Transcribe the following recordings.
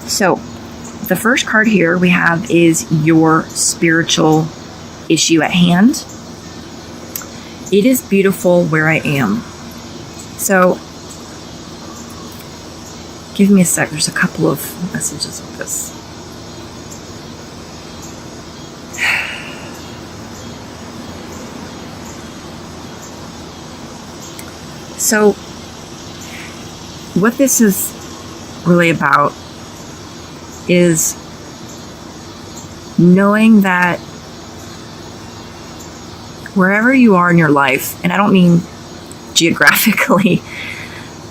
So the first card here we have is your spiritual issue at hand. It is beautiful where I am. So give me a sec. There's a couple of messages with this. So what this is really about is knowing that wherever you are in your life, and I don't mean geographically,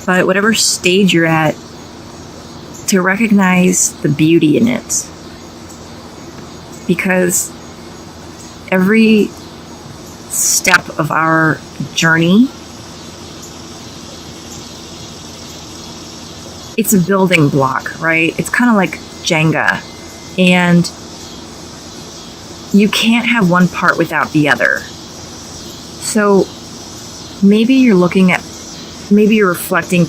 but whatever stage you're at, to recognize the beauty in it. Because every step of our journey, it's a building block, right? It's kind of like Jenga. And you can't have one part without the other. So maybe you're reflecting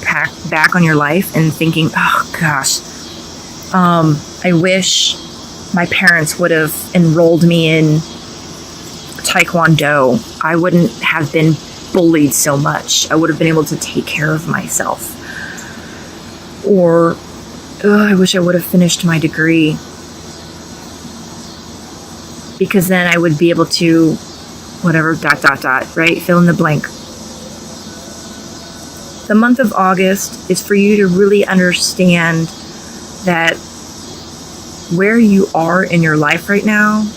back on your life and thinking, oh gosh, I wish my parents would have enrolled me in Taekwondo. I wouldn't have been bullied so much. I would have been able to take care of myself. Or, I wish I would have finished my degree, because then I would be able to, whatever, ... right? Fill in the blank. The month of August is for you to really understand that where you are in your life right now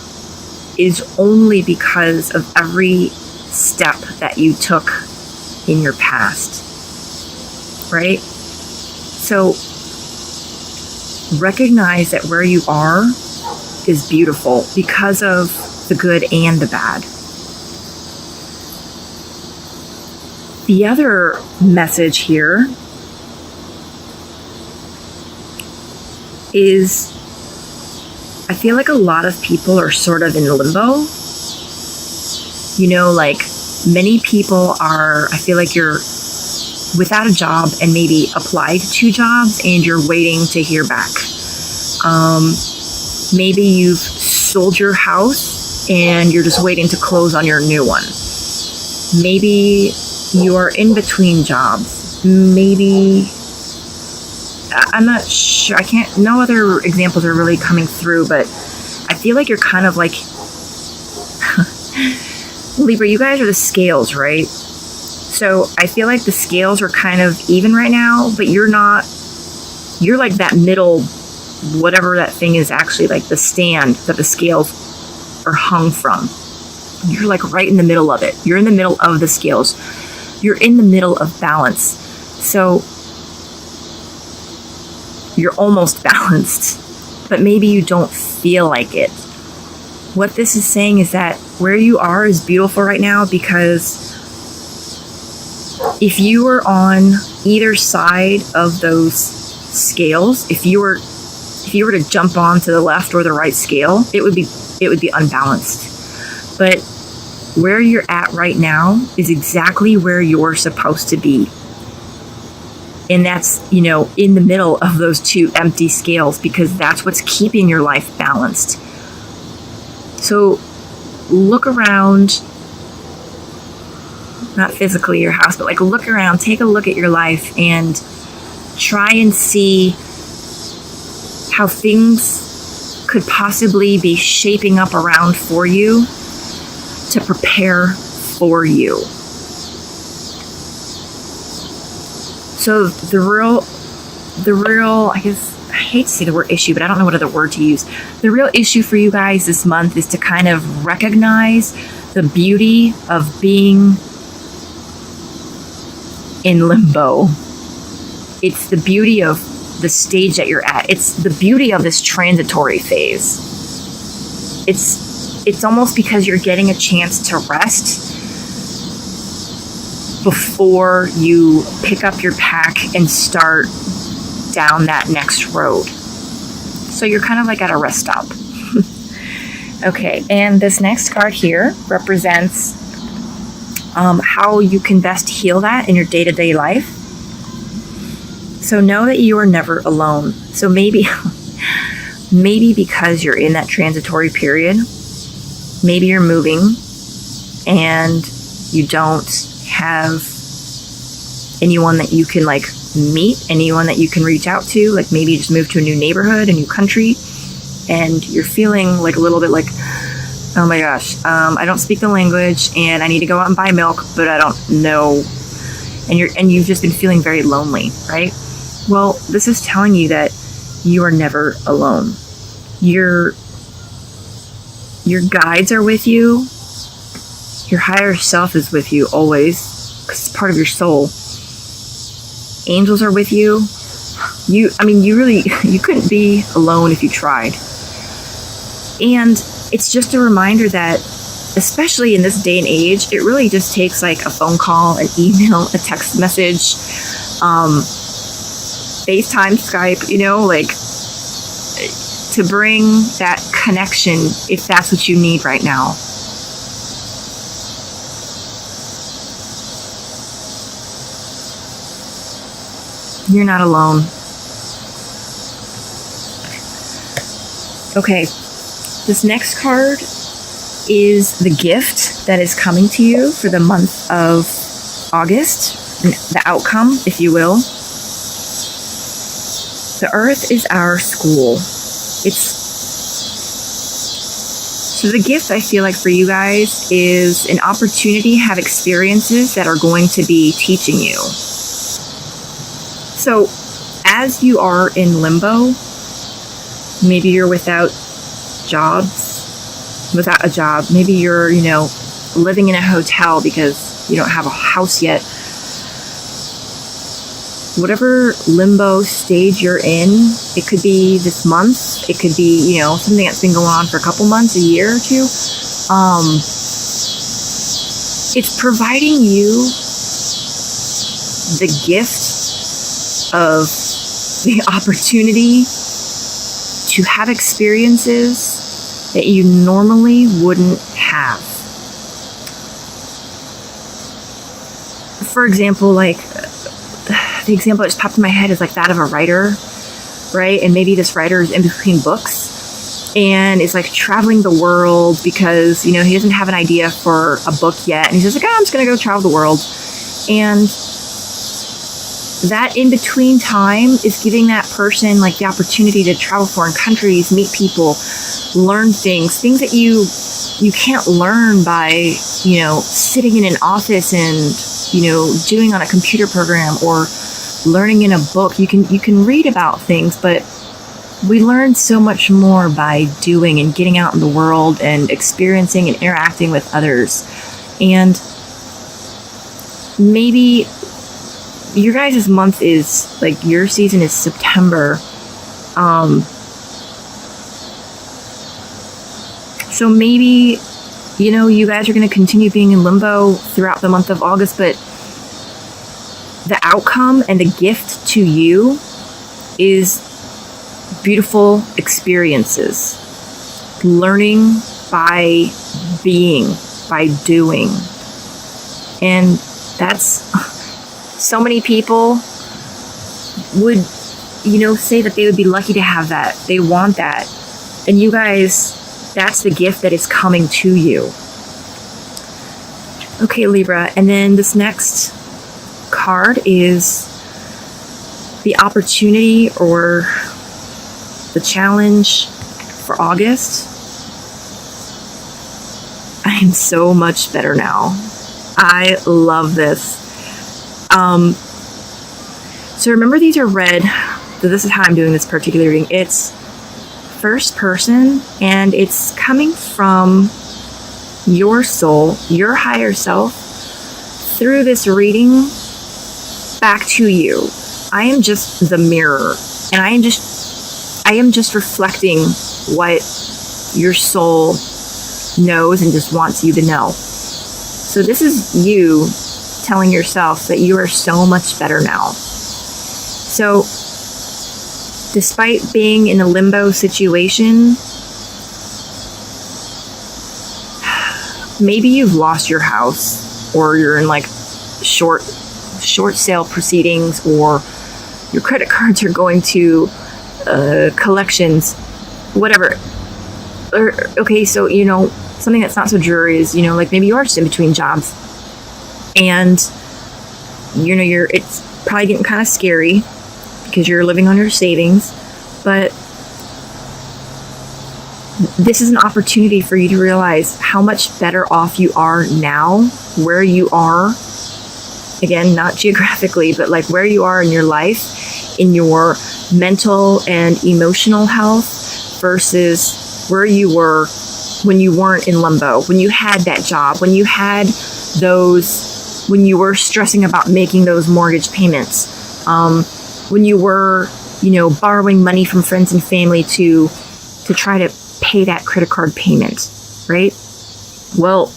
is only because of every step that you took in your past, right? So recognize that where you are is beautiful because of the good and the bad. The other message here is, I feel like a lot of people are sort of in limbo. You know, like many people are, I feel like you're without a job and maybe applied to jobs and you're waiting to hear back. Maybe you've sold your house and you're just waiting to close on your new one. Maybe you are in between jobs. Maybe, I'm not sure, no other examples are really coming through, but I feel like you're kind of like, Libra, you guys are the scales, right? So I feel like the scales are kind of even right now, but you're not, you're like that middle, whatever that thing is actually, like the stand that the scales are hung from. You're like right in the middle of it. You're in the middle of the scales. You're in the middle of balance. So you're almost balanced, but maybe you don't feel like it. What this is saying is that where you are is beautiful right now, because if you were on either side of those scales, if you were to jump onto the left or the right scale, it would be unbalanced. But where you're at right now is exactly where you're supposed to be. And that's, you know, in the middle of those two empty scales, because that's what's keeping your life balanced. So look around, not physically your house, but like look around, take a look at your life and try and see how things could possibly be shaping up around for you to prepare for you. So the real, I guess, I hate to say the word issue, but I don't know what other word to use. The real issue for you guys this month is to kind of recognize the beauty of being in limbo. It's the beauty of the stage that you're at. It's the beauty of this transitory phase. It's almost because you're getting a chance to rest before you pick up your pack and start down that next road. So you're kind of like at a rest stop. Okay, and this next card here represents how you can best heal that in your day-to-day life. So know that you are never alone. So maybe maybe because you're in that transitory period, maybe you're moving and you don't have anyone that you can like meet, anyone that you can reach out to. Like maybe you just moved to a new neighborhood, a new country, and you're feeling like a little bit like, oh my gosh, I don't speak the language and I need to go out and buy milk, but I don't know. And you've just been feeling very lonely, right? Well, this is telling you that you are never alone. Your guides are with you. Your higher self is with you always, because it's part of your soul. Angels are with you. You couldn't be alone if you tried. And it's just a reminder that, especially in this day and age, it really just takes like a phone call, an email, a text message, FaceTime, Skype, like to bring that connection if that's what you need right now. You're not alone. Okay, this next card is the gift that is coming to you for the month of August, the outcome, if you will. The earth is our school. So the gift, I feel like, for you guys is an opportunity to have experiences that are going to be teaching you. So as you are in limbo, maybe you're without a job, maybe you're, living in a hotel because you don't have a house yet. Whatever limbo stage you're in, it could be this month, it could be, something that's been going on for a couple months, a year or two. It's providing you the gift of the opportunity to have experiences that you normally wouldn't have. For example, like the example that just popped in my head is like that of a writer, right? And maybe this writer is in between books and is like traveling the world because, he doesn't have an idea for a book yet. And he's just like, I'm just going to go travel the world. And that in-between time is giving that person like the opportunity to travel foreign countries, meet people, learn things that you can't learn by, sitting in an office and, doing on a computer program or learning in a book. You can read about things, but we learn so much more by doing and getting out in the world and experiencing and interacting with others. And maybe your guys' month is, like, your season is September. So maybe, you guys are going to continue being in limbo throughout the month of August, but the outcome and the gift to you is beautiful experiences. Learning by being, by doing. And that's... So many people would, say that they would be lucky to have that. They want that. And you guys, that's the gift that is coming to you. Okay, Libra. And then this next card is the opportunity or the challenge for August. I am so much better now. I love this. So remember, these are read, so this is how I'm doing this particular reading. It's first person, and it's coming from your soul, your higher self, through this reading back to you. I am just the mirror, and I am just reflecting what your soul knows and just wants you to know. So this is you telling yourself that you are so much better now. So despite being in a limbo situation, maybe you've lost your house, or you're in like short sale proceedings, or your credit cards are going to collections, whatever. Or, okay, so, something that's not so dreary is, like maybe you are just in between jobs, and, it's probably getting kind of scary because you're living on your savings, but this is an opportunity for you to realize how much better off you are now, where you are. Again, not geographically, but like where you are in your life, in your mental and emotional health, versus where you were when you weren't in limbo, when you had that job, when you had when you were stressing about making those mortgage payments, when you were, borrowing money from friends and family to try to pay that credit card payment, right? Well,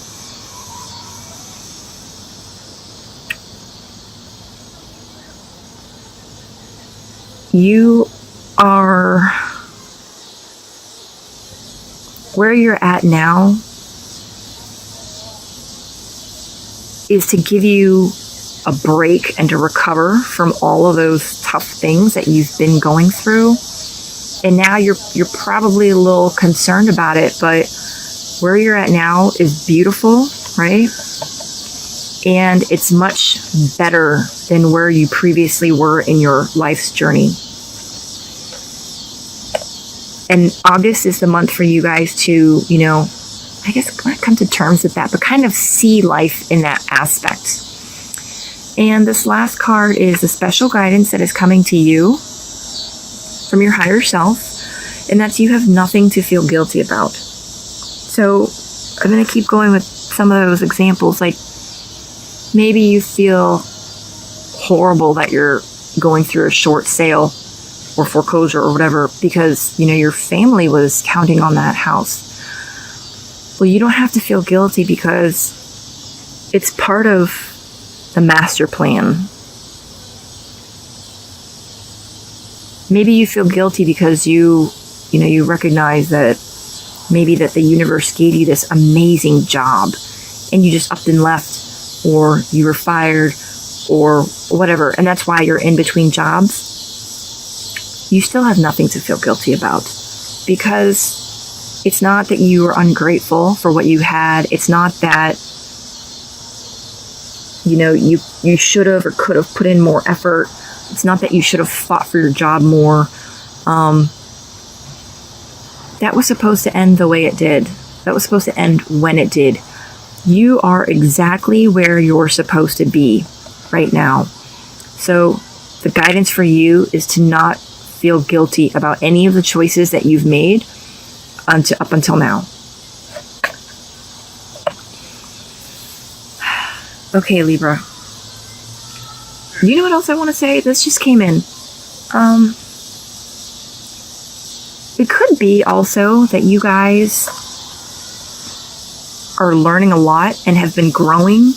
you are where you're at now is to give you a break and to recover from all of those tough things that you've been going through. And now you're probably a little concerned about it, but where you're at now is beautiful, right? And it's much better than where you previously were in your life's journey. And August is the month for you guys to, I guess not come to terms with that, but kind of see life in that aspect. And this last card is a special guidance that is coming to you from your higher self, and that's you have nothing to feel guilty about. So I'm going to keep going with some of those examples. Like maybe you feel horrible that you're going through a short sale or foreclosure or whatever because, your family was counting on that house. Well, you don't have to feel guilty because it's part of the master plan. Maybe you feel guilty because you recognize that maybe that the universe gave you this amazing job and you just upped and left, or you were fired or whatever, and that's why you're in between jobs. You still have nothing to feel guilty about, because it's not that you are ungrateful for what you had. It's not that you should have or could have put in more effort. It's not that you should have fought for your job more. That was supposed to end the way it did. That was supposed to end when it did. You are exactly where you're supposed to be right now. So the guidance for you is to not feel guilty about any of the choices that you've made up until now. Okay, Libra. You know what else I want to say? This just came in. It could be also that you guys are learning a lot and have been growing,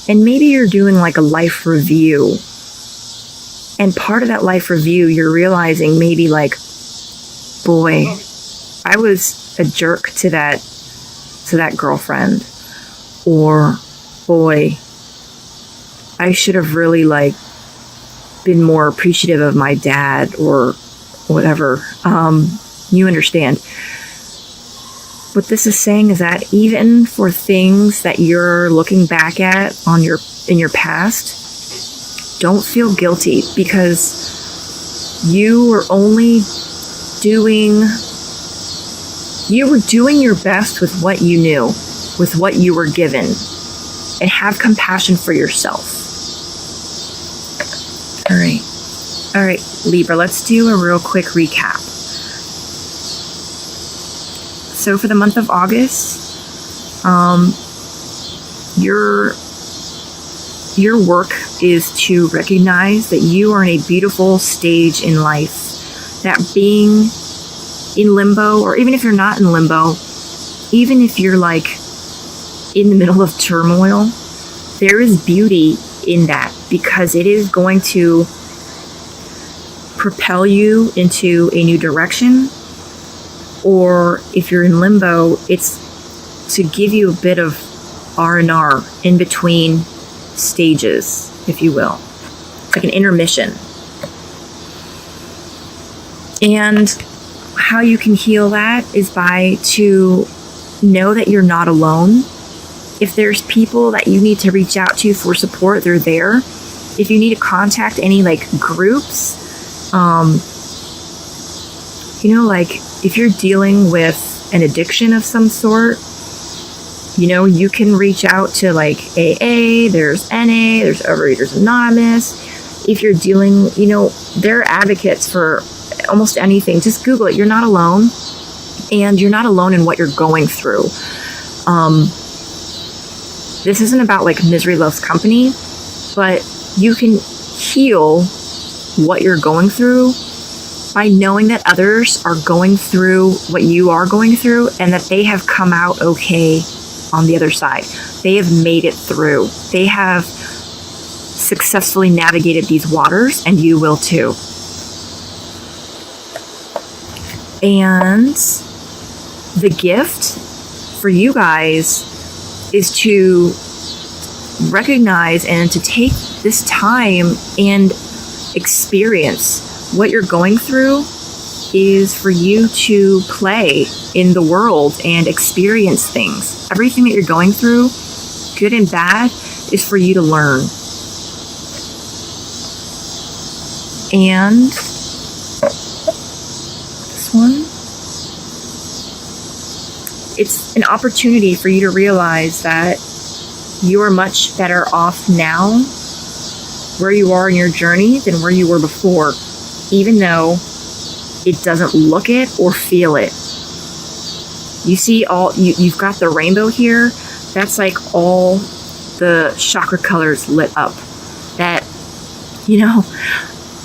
and maybe you're doing like a life review. And part of that life review, you're realizing maybe like, boy, I was a jerk to that girlfriend, or boy, I should have really been more appreciative of my dad or whatever. You understand. What this is saying is that even for things that you're looking back at in your past, don't feel guilty, because you were doing your best with what you knew, with what you were given, and have compassion for yourself. All right, Libra, let's do a real quick recap. So for the month of August, your work is to recognize that you are in a beautiful stage in life, that being in limbo, or even if you're not in limbo, even if you're in the middle of turmoil, there is beauty in that, because it is going to propel you into a new direction. Or if you're in limbo, it's to give you a bit of R&R in between stages, if you will. It's like an intermission. And how you can heal that is by to know that you're not alone. If there's people that you need to reach out to for support, they're there. If you need to contact any like groups, like if you're dealing with an addiction of some sort, you can reach out to like AA, there's NA, there's Overeaters Anonymous. If you're dealing, they're advocates for almost anything. Just Google it. You're not alone, and you're not alone in what you're going through. This isn't about like misery loves company, but you can heal what you're going through by knowing that others are going through what you are going through and that they have come out okay on the other side. They have made it through. They have successfully navigated these waters, and you will too. And the gift for you guys is to recognize and to take this time and experience what you're going through is for you to play in the world and experience things. Everything that you're going through, good and bad, is for you to learn. And this one, it's an opportunity for you to realize that you are much better off now where you are in your journey than where you were before, even though it doesn't look it or feel it. You see you've got the rainbow here. That's like all the chakra colors lit up. That,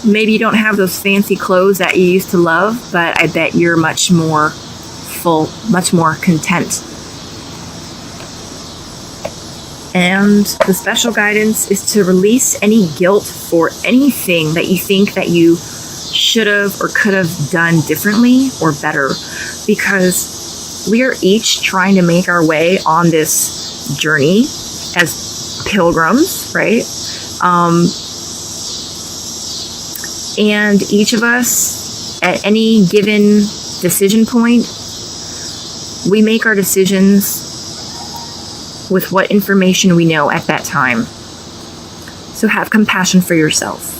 maybe you don't have those fancy clothes that you used to love, but I bet you're much more full, much more content. And the special guidance is to release any guilt for anything that you think that you should have or could have done differently or better, because we are each trying to make our way on this journey as pilgrims, right? And each of us at any given decision point, we make our decisions with what information we know at that time. So have compassion for yourself.